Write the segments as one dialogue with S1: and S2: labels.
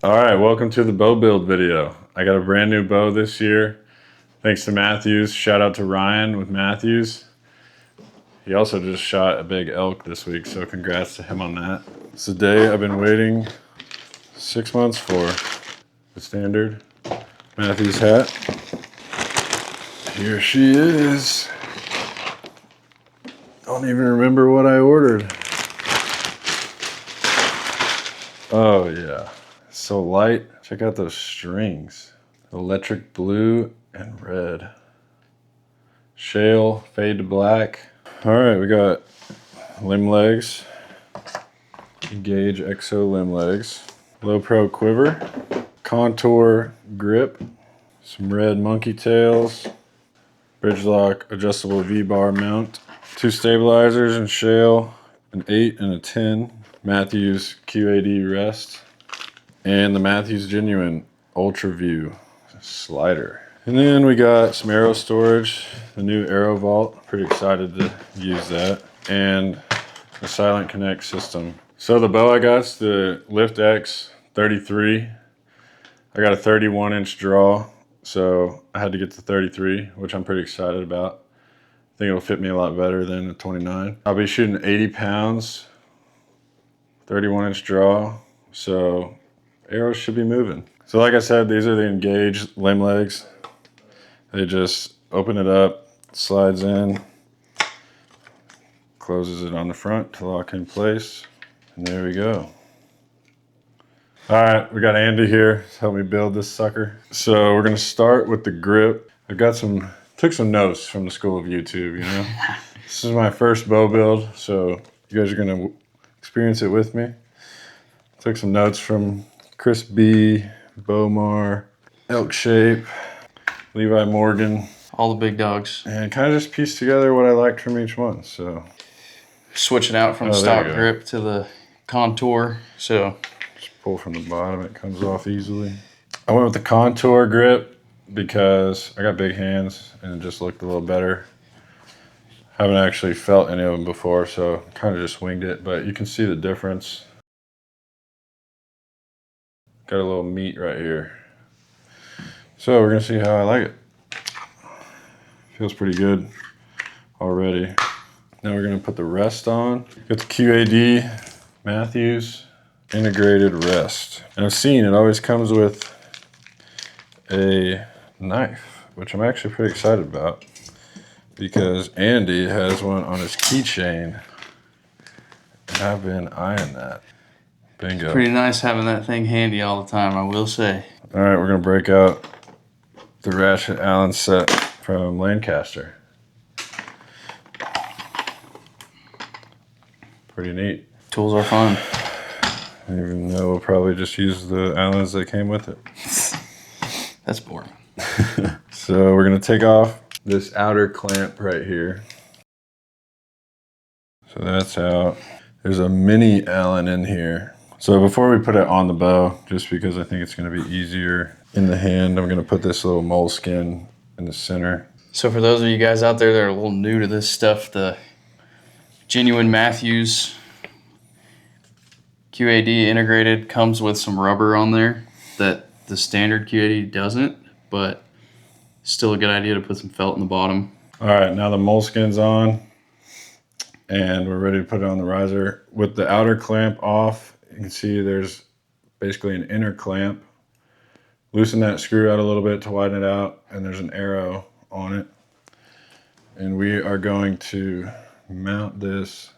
S1: All right, welcome to the bow build video. I got a brand new bow this year. Thanks to Mathews. Shout out to Ryan with Mathews. He also just shot a big elk this week, so congrats to him on that. It's the day I've been waiting 6 months for. The standard Mathews hat. Here she is. Don't even remember what I ordered. Oh yeah, so light. Check out those strings. Electric blue and red. Shale, fade to black. All right, we got limb legs. Engage EXO limb legs. Low Pro Quiver. Contour grip. Some red monkey tails. Bridgelock adjustable V-bar mount. 2 stabilizers in shale. An 8 and a 10. Mathews QAD Rest. And the Mathews Genuine Ultra View slider. And then we got some arrow storage, the new Arrow Vault. Pretty excited to use that. And a Silent Connect system. So the bow I got is the Lift X 33. I got a 31-inch draw, so I had to get the 33, which I'm pretty excited about. I think it'll fit me a lot better than the 29. I'll be shooting 80 pounds, 31-inch draw, so arrows should be moving. So like I said, these are the Engage limb legs. They just open it up, slides in, closes it on the front to lock in place, and there we go. All right, we got Andy here to help me build this sucker. So we're gonna start with the grip. I took some notes from the school of YouTube, you know? This is my first bow build, so you guys are gonna experience it with me. Took some notes from Chris B, Bomar, Elk Shape, Levi Morgan.
S2: All the big dogs.
S1: And kind of just pieced together what I liked from each one, so.
S2: Switching out from the stock grip to the contour, so.
S1: Just pull from the bottom, it comes off easily. I went with the contour grip because I got big hands and it just looked a little better. Haven't actually felt any of them before, so kind of just winged it, but you can see the difference. Got a little meat right here. So we're gonna see how I like it. Feels pretty good already. Now we're gonna put the rest on. Got the QAD Mathews Integrated Rest. And I've seen it always comes with a knife, which I'm actually pretty excited about because Andy has one on his keychain. And I've been eyeing that. Bingo.
S2: It's pretty nice having that thing handy all the time, I will say.
S1: All right, we're gonna break out the ratchet Allen set from Lancaster. Pretty neat.
S2: Tools are fun.
S1: Even though we'll probably just use the Allens that came with it.
S2: That's boring.
S1: So we're gonna take off this outer clamp right here. So that's out. There's a mini Allen in here. So before we put it on the bow, just because I think it's gonna be easier in the hand, I'm gonna put this little moleskin in the center.
S2: So for those of you guys out there that are a little new to this stuff, the Genuine Mathews QAD Integrated comes with some rubber on there that the standard QAD doesn't, but still a good idea to put some felt in the bottom.
S1: All right, now the moleskin's on and we're ready to put it on the riser. With the outer clamp off, you can see there's basically an inner clamp. Loosen that screw out a little bit to widen it out, and there's an arrow on it. And we are going to mount this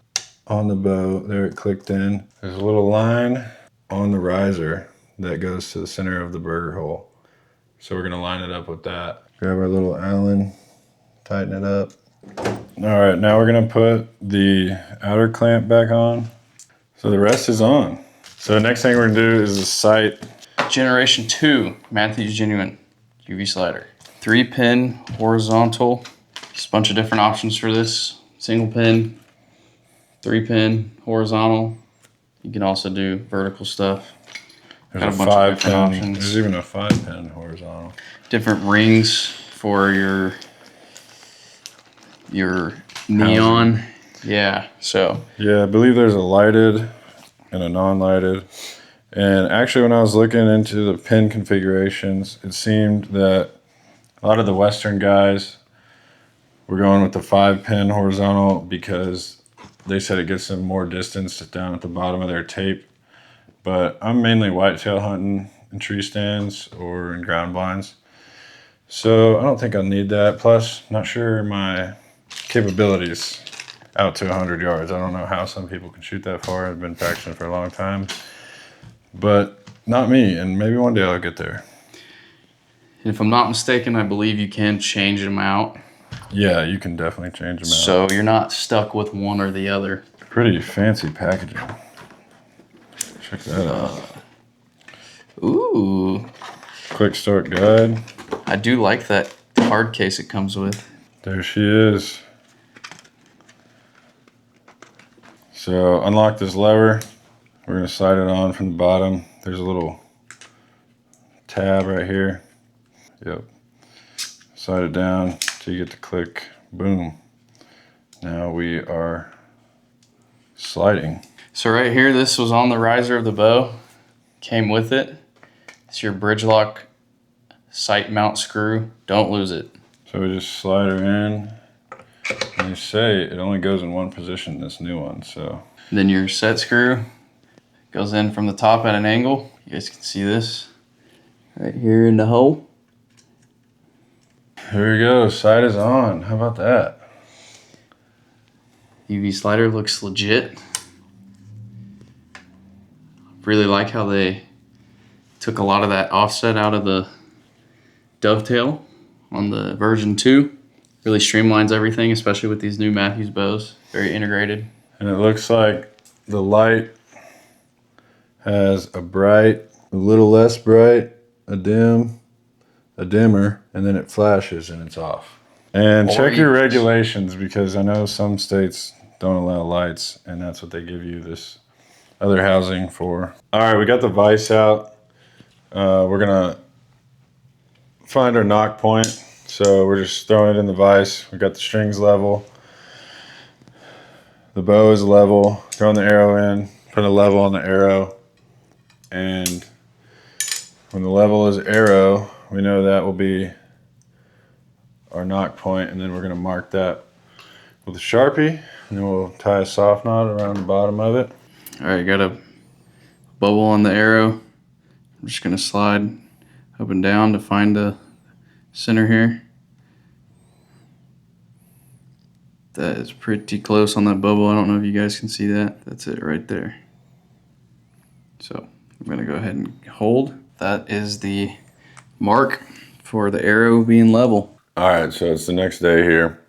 S1: on the bow. There it clicked in. There's a little line on the riser that goes to the center of the burger hole. So we're gonna line it up with that. Grab our little Allen, tighten it up. All right, now we're gonna put the outer clamp back on. So the rest is on. So the next thing we're gonna do is the sight.
S2: Generation 2 Mathews Genuine UV slider. 3-pin horizontal. Just a bunch of different options for this. Single pin, 3-pin horizontal. You can also do vertical stuff.
S1: There's a 5-pin. There's even a 5-pin horizontal.
S2: Different rings for your neon. Housing. Yeah, so.
S1: Yeah, I believe there's a lighted and a non-lighted. And actually, when I was looking into the pin configurations, it seemed that a lot of the Western guys were going with the 5-pin horizontal because they said it gets them more distance down at the bottom of their tape. But I'm mainly whitetail hunting in tree stands or in ground blinds, so I don't think I'll need that. Plus, not sure my capabilities out to 100 yards. I don't know how some people can shoot that far. I've been practicing for a long time, but not me, and maybe one day I'll get there.
S2: If I'm not mistaken, I believe you can change them out.
S1: Yeah, you can definitely change them out.
S2: So you're not stuck with one or the other.
S1: Pretty fancy packaging. Check that out.
S2: Ooh.
S1: Quick start guide.
S2: I do like that hard case it comes with.
S1: There she is. So unlock this lever. We're gonna slide it on from the bottom. There's a little tab right here. Yep. Slide it down till you get the click. Boom. Now we are sliding.
S2: So right here, this was on the riser of the bow. Came with it. It's your bridge lock sight mount screw. Don't lose it.
S1: So we just slide her in. And they say it only goes in one position, this new one, so.
S2: Then your set screw goes in from the top at an angle. You guys can see this right here in the hole.
S1: Here we go, sight is on. How about that?
S2: UV slider looks legit. Really like how they took a lot of that offset out of the dovetail on the version 2. Really streamlines everything, especially with these new Mathews bows. Very integrated.
S1: And it looks like the light has a bright, a little less bright, a dim, a dimmer, and then it flashes and it's off. And check your regulations, because I know some states don't allow lights, and that's what they give you this other housing for. All right, we got the vise out. We're gonna find our knock point. So we're just throwing it in the vise. We got the strings level. The bow is level. Throwing the arrow in, put a level on the arrow. And when the level is arrow, we know that will be our knock point, and then we're gonna mark that with a Sharpie, and then we'll tie a soft knot around the bottom of it.
S2: All right, got a bubble on the arrow. I'm just gonna slide up and down to find the center here. That is pretty close on that bubble. I don't know if you guys can see that. That's it right there. So I'm gonna go ahead and hold. That is the mark for the arrow being level.
S1: All right, so it's the next day here.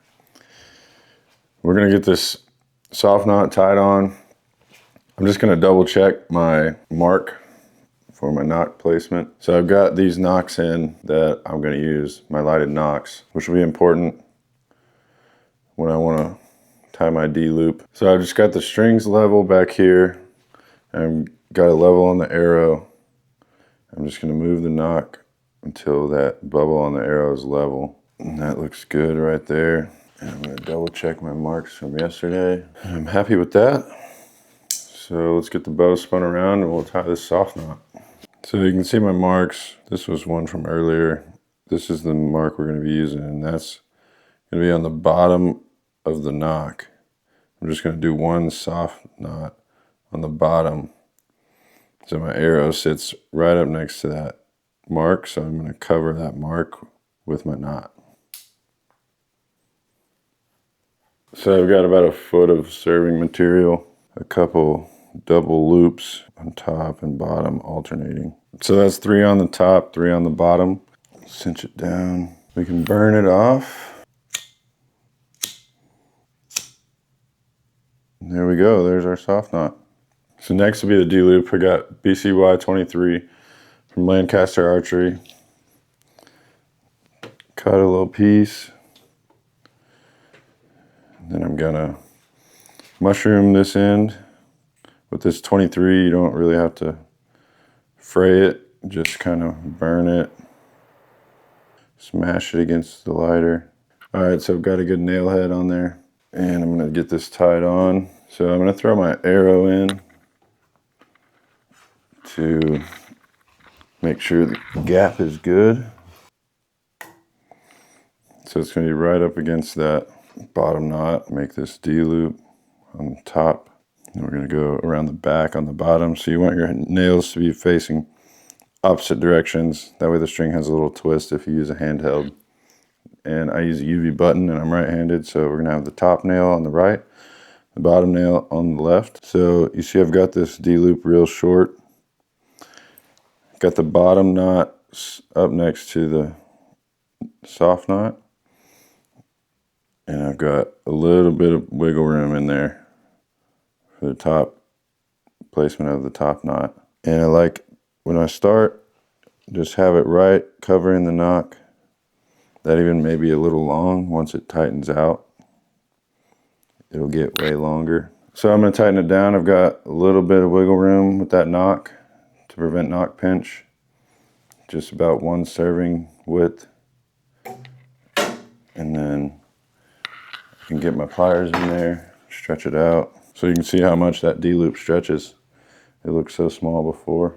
S1: We're gonna get this soft knot tied on. I'm just gonna double check my mark for my knock placement. So I've got these knocks in that I'm gonna use, my lighted knocks, which will be important when I wanna tie my D loop. So I've just got the strings level back here. I've got a level on the arrow. I'm just gonna move the knock until that bubble on the arrow is level. And that looks good right there. And I'm gonna double check my marks from yesterday. And I'm happy with that. So let's get the bow spun around and we'll tie this soft knot. So you can see my marks. This was one from earlier. This is the mark we're gonna be using, and that's gonna be on the bottom of the knock. I'm just gonna do one soft knot on the bottom. So my arrow sits right up next to that mark, so I'm gonna cover that mark with my knot. So I've got about a foot of serving material, a couple double loops on top and bottom alternating. So that's 3 on the top, 3 on the bottom. Cinch it down. We can burn it off. And there we go, there's our soft knot. So next will be the D loop. I got BCY 23 from Lancaster Archery. Cut a little piece. And then I'm gonna mushroom this end. With this 23, you don't really have to fray it, just kind of burn it. Smash it against the lighter. All right, so I've got a good nail head on there, and I'm gonna get this tied on. So I'm gonna throw my arrow in to make sure the gap is good. So it's going to be right up against that bottom knot. Make this D-loop on the top. And we're going to go around the back on the bottom. So you want your nails to be facing opposite directions. That way the string has a little twist if you use a handheld. And I use a UV button and I'm right-handed. So we're going to have the top nail on the right, the bottom nail on the left. So you see I've got this D-loop real short. Got the bottom knot up next to the soft knot. And I've got a little bit of wiggle room in there for the top placement of the top knot. And I like, when I start, just have it right covering the knock. That even may be a little long. Once it tightens out, it'll get way longer. So I'm going to tighten it down. I've got a little bit of wiggle room with that knock to prevent knock pinch. Just about 1 serving width. And then I can get my pliers in there, stretch it out. So you can see how much that D-loop stretches. It looked so small before.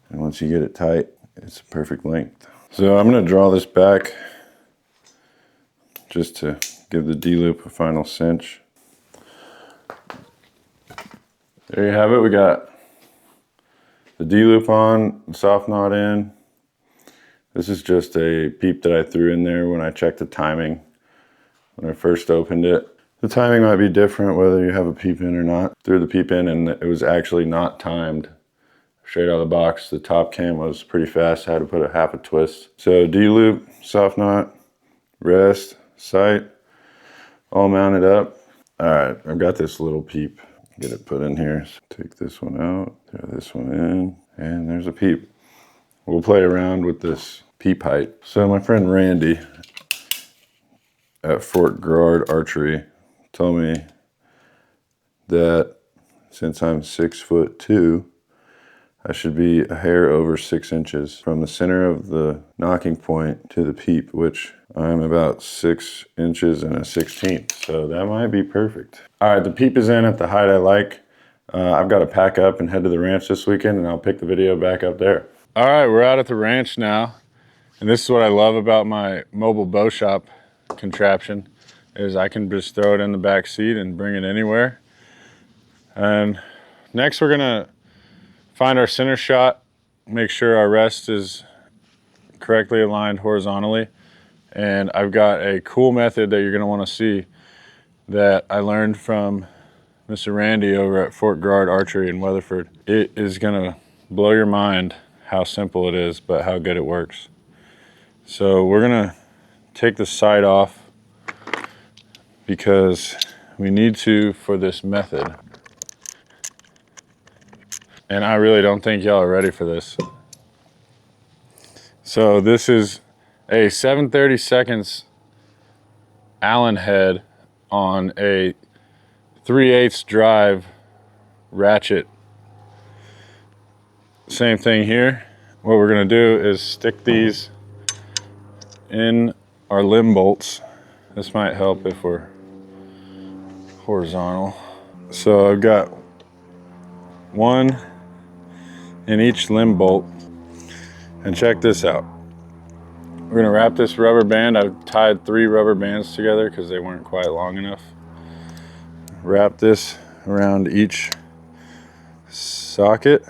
S1: And once you get it tight, it's a perfect length. So I'm going to draw this back just to give the D-loop a final cinch. There you have it. We got the D-loop on, the soft knot in. This is just a peep that I threw in there when I checked the timing when I first opened it. The timing might be different whether you have a peep in or not. Threw the peep in and it was actually not timed. Straight out of the box, the top cam was pretty fast. I had to put a half a twist. So D-loop, soft knot, rest, sight, all mounted up. All right, I've got this little peep. Get it put in here. So take this one out, throw this one in, and there's a peep. We'll play around with this peep height. So my friend Randy at Fort Girard Archery told me that since I'm 6'2", I should be a hair over 6 inches from the center of the knocking point to the peep, which I'm about 6 inches and a 16th. So that might be perfect. All right, the peep is in at the height I like. I've got to pack up and head to the ranch this weekend, and I'll pick the video back up there. All right, we're out at the ranch now. And this is what I love about my mobile bow shop contraption, is I can just throw it in the back seat and bring it anywhere. And next we're gonna find our center shot, make sure our rest is correctly aligned horizontally. And I've got a cool method that you're gonna wanna see that I learned from Mr. Randy over at Fort Girard Archery in Weatherford. It is gonna blow your mind how simple it is, but how good it works. So we're gonna take the sight off because we need to for this method. And I really don't think y'all are ready for this. So this is a 7/32 Allen head on a 3/8 drive ratchet. Same thing here. What we're gonna do is stick these in our limb bolts. This might help if we're horizontal. So I've got one in each limb bolt. And check this out. We're gonna wrap this rubber band. I've tied 3 rubber bands together because they weren't quite long enough. Wrap this around each socket.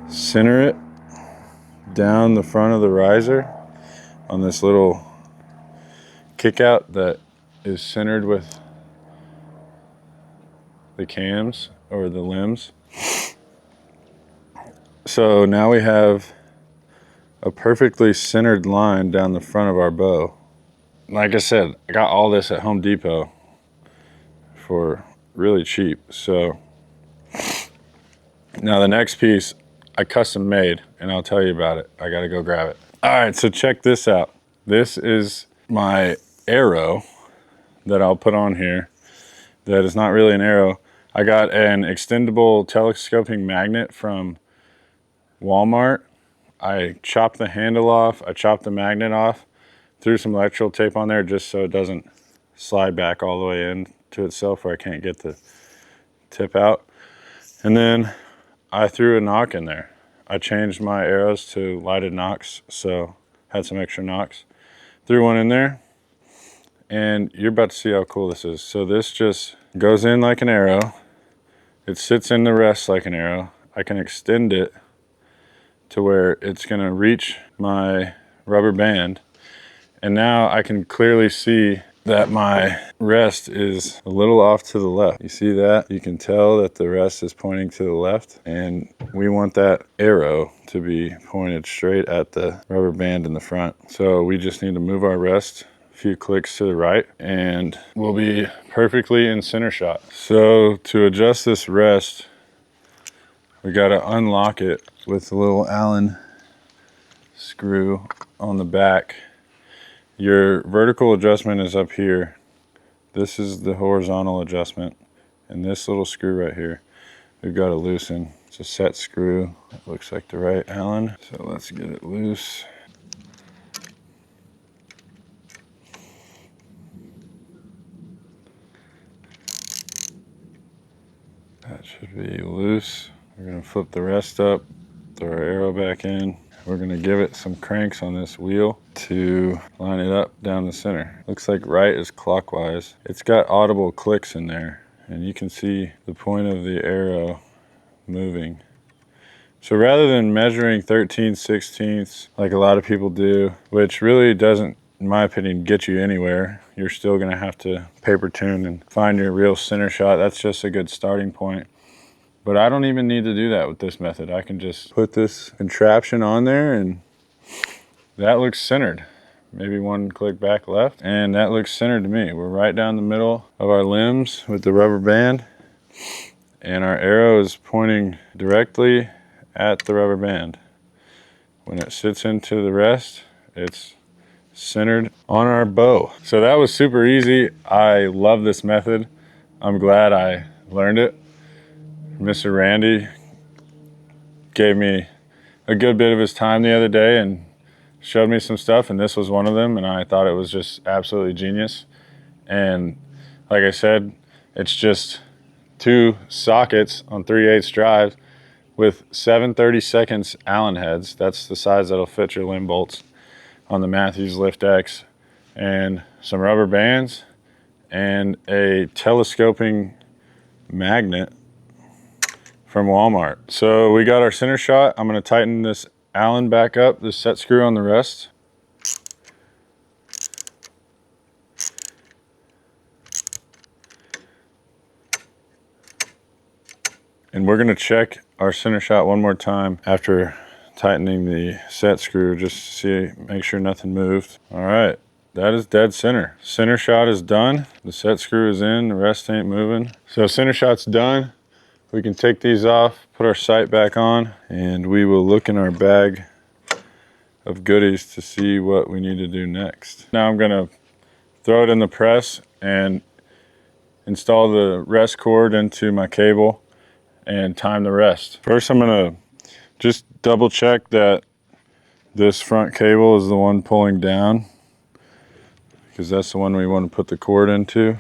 S1: Center it down the front of the riser on this little kick out that is centered with the cams or the limbs. So now we have a perfectly centered line down the front of our bow. Like I said, I got all this at Home Depot for really cheap. So now the next piece I custom made, and I'll tell you about it. I gotta go grab it. All right, so check this out. This is my arrow that I'll put on here. That is not really an arrow. I got an extendable telescoping magnet from Walmart. I chopped the handle off, I chopped the magnet off, threw some electrical tape on there just so it doesn't slide back all the way in to itself where I can't get the tip out. And then I threw a Nock in there. I changed my arrows to lighted Nocks, so had some extra Nocks. Threw one in there, and you're about to see how cool this is. So this just goes in like an arrow. It sits in the rest like an arrow. I can extend it to where it's gonna reach my rubber band. And now I can clearly see that my rest is a little off to the left. You see that? You can tell that the rest is pointing to the left, and we want that arrow to be pointed straight at the rubber band in the front. So we just need to move our rest a few clicks to the right, and we'll be perfectly in center shot. So to adjust this rest, we gotta unlock it with a little Allen screw on the back. Your vertical adjustment is up here. This is the horizontal adjustment, and this little screw right here, we've got to loosen. It's a set screw. It looks like the right Allen, so let's get it loose. That should be loose. We're gonna flip the rest up, throw our arrow back in. We're gonna give it some cranks on this wheel to line it up down the center. Looks like right is clockwise. It's got audible clicks in there, and you can see the point of the arrow moving. So rather than measuring 13/16 like a lot of people do, which really doesn't, in my opinion, get you anywhere, you're still gonna have to paper tune and find your real center shot. That's just a good starting point. But I don't even need to do that with this method. I can just put this contraption on there, and that looks centered. Maybe one click back left, and that looks centered to me. We're right down the middle of our limbs with the rubber band, and our arrow is pointing directly at the rubber band. When it sits into the rest, it's centered on our bow. So that was super easy. I love this method. I'm glad I learned it. Mr. Randy gave me a good bit of his time the other day and showed me some stuff, and this was one of them, and I thought it was just absolutely genius. And like I said, it's just 2 sockets on 3/8 drives with 7/32 Allen heads. That's the size that'll fit your limb bolts on the Mathews Lift X, and some rubber bands and a telescoping magnet from Walmart. So we got our center shot. I'm gonna tighten this Allen back up, this set screw on the rest. And we're gonna check our center shot one more time after tightening the set screw, just to see, make sure nothing moved. All right, that is dead center. Center shot is done. The set screw is in, the rest ain't moving. So center shot's done. We can take these off, put our sight back on, and we will look in our bag of goodies to see what we need to do next. Now I'm gonna throw it in the press and install the rest cord into my cable and time the rest. First, I'm gonna just double check that this front cable is the one pulling down, because that's the one we want to put the cord into.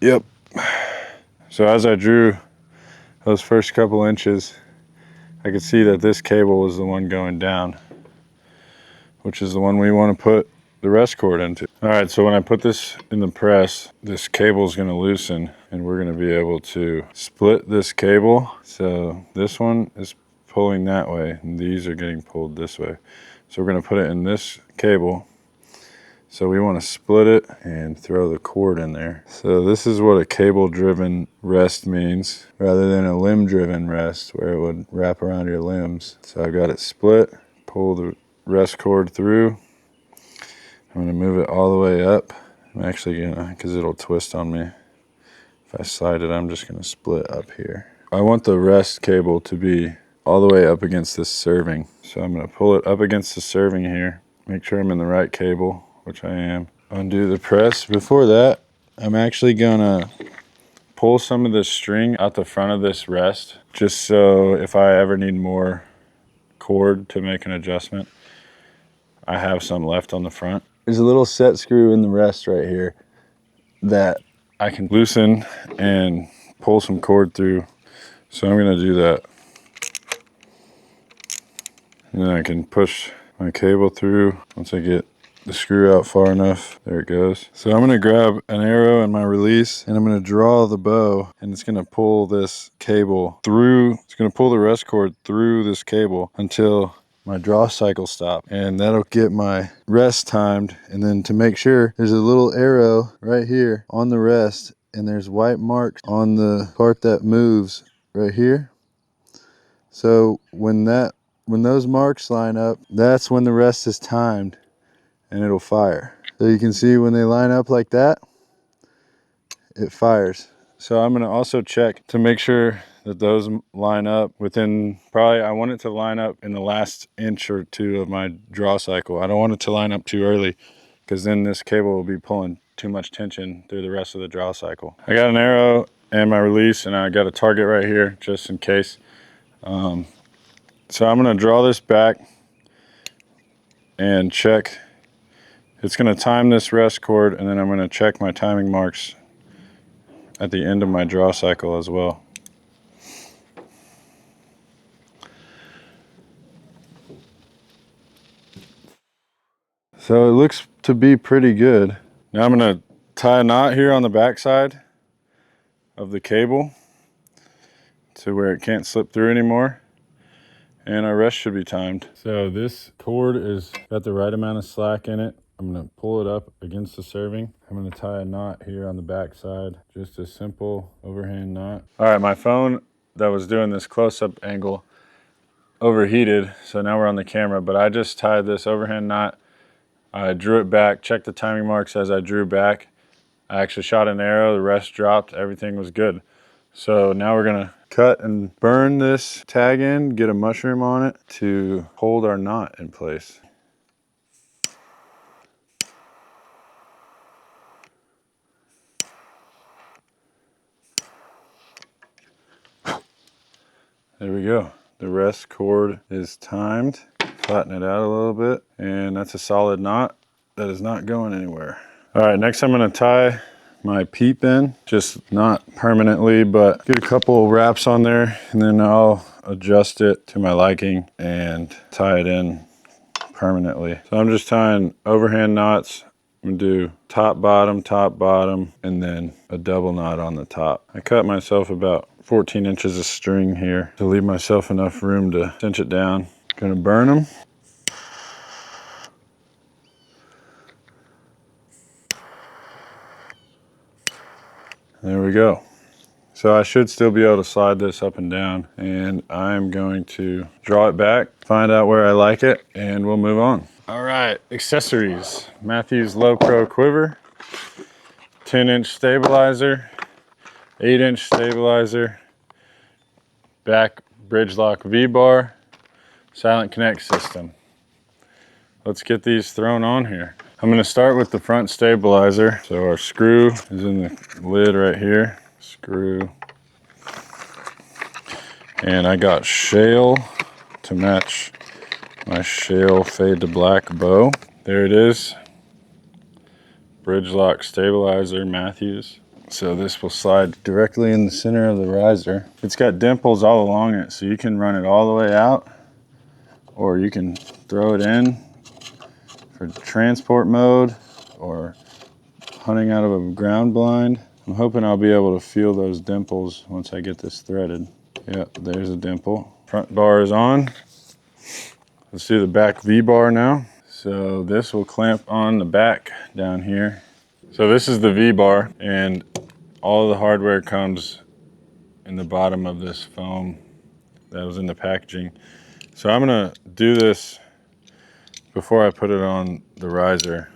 S1: Yep. So as I drew those first couple inches, I could see that this cable was the one going down, which is the one we want to put the rest cord into. All right, so when I put this in the press, this cable is going to loosen, and we're going to be able to split this cable. So this one is pulling that way, and these are getting pulled this way. So we're going to put it in this cable. So we want to split it and throw the cord in there. So this is what a cable-driven rest means, rather than a limb-driven rest where it would wrap around your limbs. So I've got it split, pull the rest cord through. I'm going to move it all the way up. I'm actually going to, because it'll twist on me. If I slide it, I'm just going to split up here. I want the rest cable to be all the way up against this serving. So I'm going to pull it up against the serving here. Make sure I'm in the right cable, which I am. Undo the press. Before that, I'm actually going to pull some of the string out the front of this rest, just so if I ever need more cord to make an adjustment, I have some left on the front. There's a little set screw in the rest right here that I can loosen and pull some cord through. So I'm gonna do that. And then I can push my cable through once I get the screw out far enough. There it goes. So I'm gonna grab an arrow and my release, and I'm gonna draw the bow, and it's gonna pull this cable through. It's gonna pull the rest cord through this cable until my draw cycle stops, and that'll get my rest timed. And then to make sure, there's a little arrow right here on the rest, and there's white marks on the part that moves right here. So when those marks line up, that's when the rest is timed and it'll fire. So you can see when they line up like that, it fires. So I'm gonna also check to make sure that those line up within, probably I want it to line up in the last inch or two of my draw cycle. I don't want it to line up too early, because then this cable will be pulling too much tension through the rest of the draw cycle. I got an arrow and my release, and I got a target right here just in case. So I'm gonna draw this back and check. It's gonna time this rest cord, and then I'm gonna check my timing marks at the end of my draw cycle as well. So it looks to be pretty good. Now I'm gonna tie a knot here on the back side of the cable to where it can't slip through anymore, and our rest should be timed. So this cord is got the right amount of slack in it. I'm gonna pull it up against the serving. I'm gonna tie a knot here on the back side, just a simple overhand knot. All right, my phone that was doing this close-up angle overheated, so now we're on the camera, but I just tied this overhand knot. I drew it back, checked the timing marks as I drew back. I actually shot an arrow, the rest dropped, everything was good. So now we're gonna cut and burn this tag in, get a mushroom on it to hold our knot in place. There we go. The rest cord is timed. Flatten it out a little bit, and that's a solid knot that is not going anywhere. All right, next I'm gonna tie my peep in, just not permanently, but get a couple wraps on there, and then I'll adjust it to my liking and tie it in permanently. So I'm just tying overhand knots. I'm gonna do top, bottom, and then a double knot on the top. I cut myself about 14 inches of string here to leave myself enough room to cinch it down. Gonna burn them. There we go. So I should still be able to slide this up and down, and I'm going to draw it back, find out where I like it, and we'll move on. All right, accessories. Mathew's low pro quiver, 10-inch stabilizer, 8-inch stabilizer, back bridge lock V-bar, silent connect system. Let's get these thrown on here. I'm gonna start with the front stabilizer. So our screw is in the lid right here. Screw. And I got shale to match my shale fade to black bow. There it is. Bridge lock stabilizer, Mathews. So this will slide directly in the center of the riser. It's got dimples all along it, so you can run it all the way out, or you can throw it in for transport mode or hunting out of a ground blind. I'm hoping I'll be able to feel those dimples once I get this threaded. Yep, there's a dimple. Front bar is on. Let's do the back V-bar now. So this will clamp on the back down here. So this is the V-bar, and all the hardware comes in the bottom of this foam that was in the packaging. So I'm gonna do this before I put it on the riser,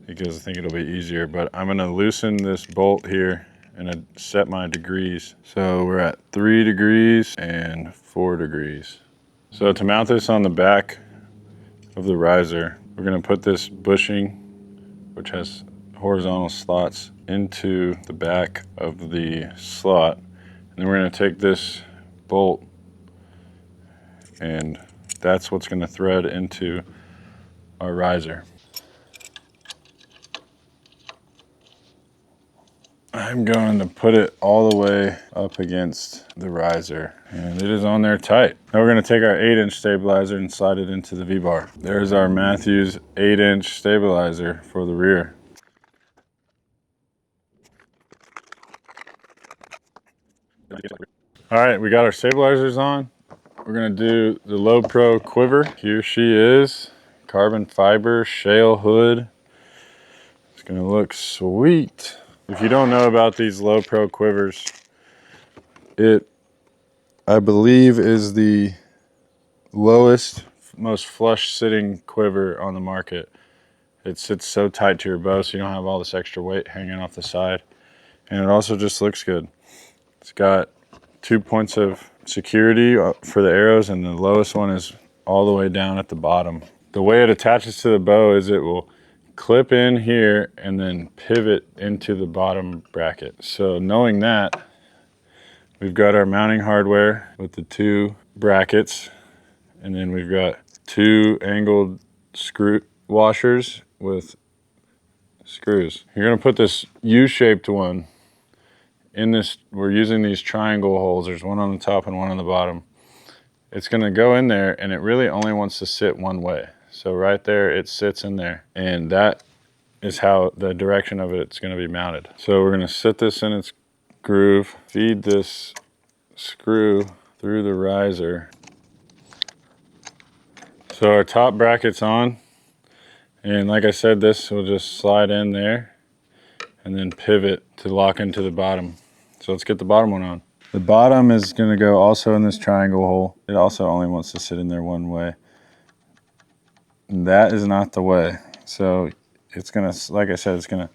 S1: because I think it'll be easier, but I'm gonna loosen this bolt here and I set my degrees. So we're at 3 degrees and 4 degrees. So to mount this on the back of the riser, we're gonna put this bushing, which has horizontal slots, into the back of the slot. And then we're gonna take this bolt, and that's what's gonna thread into our riser. I'm going to put it all the way up against the riser, and it is on there tight. Now we're going to take our 8-inch stabilizer and slide it into the V-bar. There's our Mathew's 8-inch stabilizer for the rear. All right, we got our stabilizers on. We're going to do the Low Pro Quiver. Here she is, carbon fiber shale hood. It's going to look sweet. If you don't know about these Low Pro Quivers, it, I believe, is the lowest, most flush sitting quiver on the market. It sits so tight to your bow so you don't have all this extra weight hanging off the side. And it also just looks good. It's got 2 points of security for the arrows, and the lowest one is all the way down at the bottom. The way it attaches to the bow is it will clip in here and then pivot into the bottom bracket. So knowing that, we've got our mounting hardware with the 2 brackets, and then we've got 2 angled screw washers with screws. You're gonna put this U-shaped one in this. We're using these triangle holes. There's one on the top and one on the bottom. It's gonna go in there, and it really only wants to sit one way. So right there, it sits in there, and that is how the direction of it's gonna be mounted. So we're gonna sit this in its groove, feed this screw through the riser. So our top bracket's on, and like I said, this will just slide in there and then pivot to lock into the bottom. So let's get the bottom one on. The bottom is gonna go also in this triangle hole. It also only wants to sit in there one way. And that is not the way. So it's gonna, like I said, it's gonna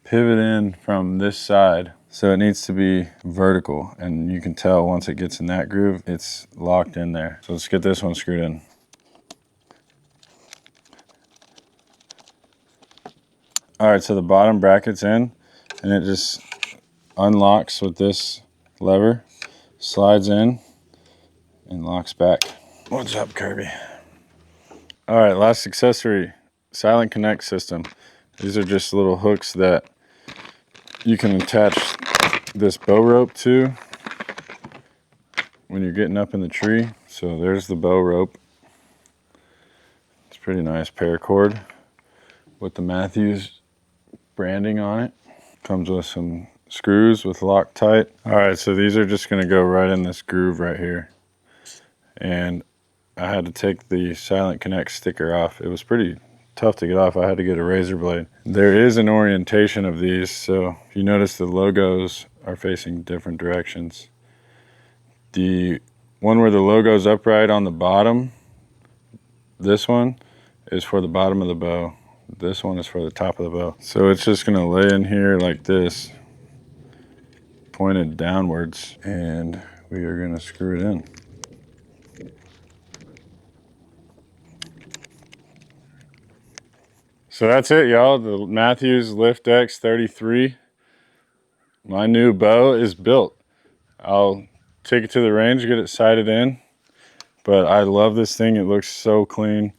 S1: pivot in from this side. So it needs to be vertical, and you can tell once it gets in that groove, it's locked in there. So let's get this one screwed in. All right, so the bottom bracket's in, and it just unlocks with this lever, slides in, and locks back. What's up, Kirby? All right, last accessory, silent connect system. These are just little hooks that you can attach this bow rope to when you're getting up in the tree. So there's the bow rope. It's pretty nice paracord with the Mathew's branding on it. Comes with some screws with Loctite. All right, so these are just gonna go right in this groove right here. And I had to take the Silent Connect sticker off. It was pretty tough to get off. I had to get a razor blade. There is an orientation of these, so if you notice, the logos are facing different directions. The one where the logo's upright on the bottom, this one is for the bottom of the bow. This one is for the top of the bow. So it's just gonna lay in here like this, pointed downwards, and we are gonna screw it in. So that's it, y'all. The Mathew's Lift X 33. My new bow is built. I'll take it to the range, get it sighted in, but I love this thing. It looks so clean.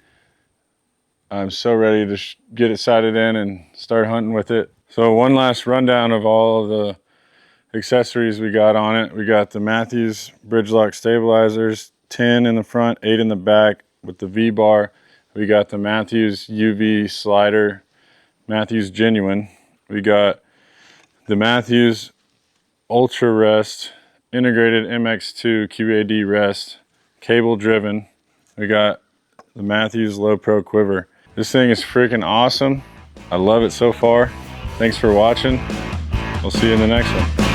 S1: I'm so ready to get it sighted in and start hunting with it. So one last rundown of all of the accessories we got on it. We got the Mathew's bridge lock stabilizers, 10 in the front, 8 in the back with the V-bar. We got the Mathew's UV slider, Mathew's Genuine. We got the Mathew's Ultra Rest, Integrated MX2 QAD Rest, cable driven. We got the Mathew's Low Pro Quiver. This thing is freaking awesome. I love it so far. Thanks for watching. We'll see you in the next one.